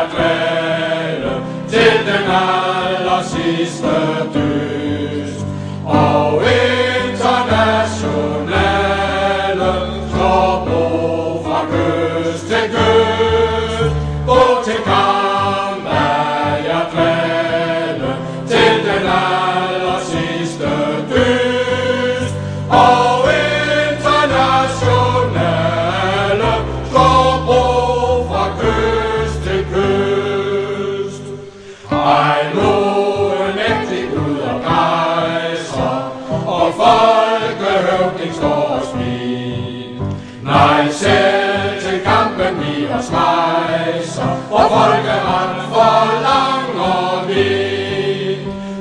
jeg dvæle til den aller sidste dyst. Og internationale slår bro fra kyst til kyst. Gå til kamp er jeg dvæle til den aller sidste dyst. Og internationale slår bro fra kyst til kyst. Ej, nu en ægtig Gud og kejser, og folkehøvding står og smil. Nej, selv til kampen vi os rejser, og folkeret forlanger vi.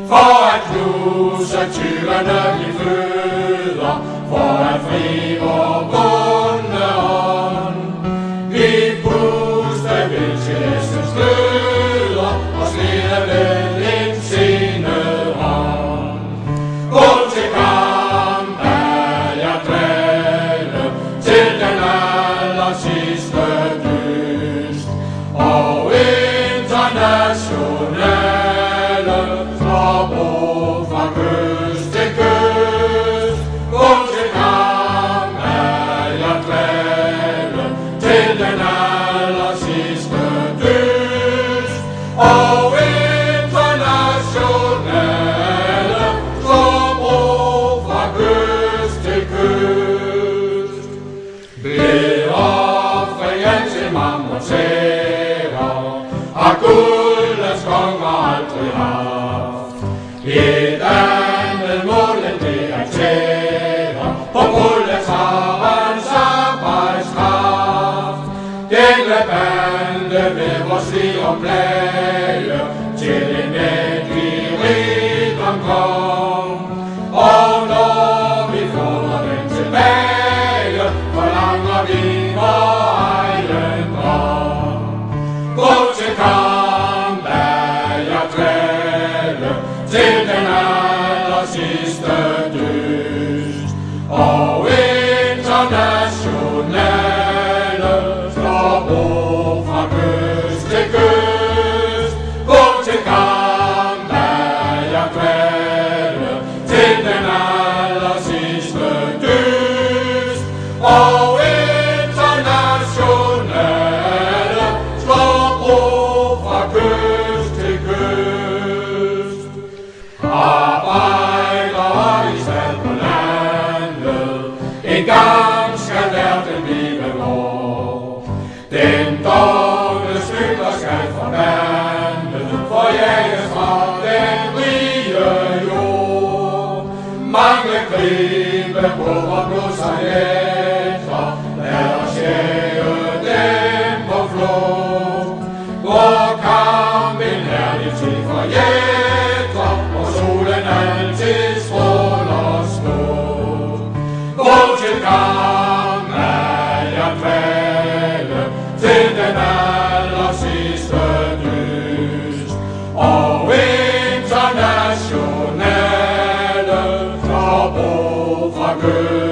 For at knuse tyvene vi føder, for at fri vor bunde ånd. Vi puste vil til læstens gløder, og slide vel en senet hånd. Gå til kamp er jeg dvæle til den aller sidste dyst. Og internationale slår bro fra kyst til kyst. Gå til kamp er jeg dvæle til den aller sidste dyst. Og internationale slår bro fra kyst til kyst. Beofringen til mammutærer har guldets konger aldrig haft. Et andet mål end det at tære på proletarens arbejdskraft. Denne bande vil vores liv og plage til en mægtig rigdom kom. Og når vi får den tilbage, forlanger vi vor egen drøm. Gå til kamp er jeg dvæle til den aller sidste dyst. Og internationale slår bro fra kyst til kyst. Gå til kamp er jeg dvæle til den aller sidste dyst. Og internationale slår bro fra kyst til kyst. Arbejdere i stald på landet, en gang skal verden blive vor. Den dogne stykler skal forbandet, forjages fra den rige jord. Mange gribe på vor blod sig efter, lad os jage dem på flugt. Vor kamp en herlig tid forjætter, og solen altid stråler smukt. Gå til kamp er jeg dvæle til den aller sidste dyst. Og internationale slår bro fra kyst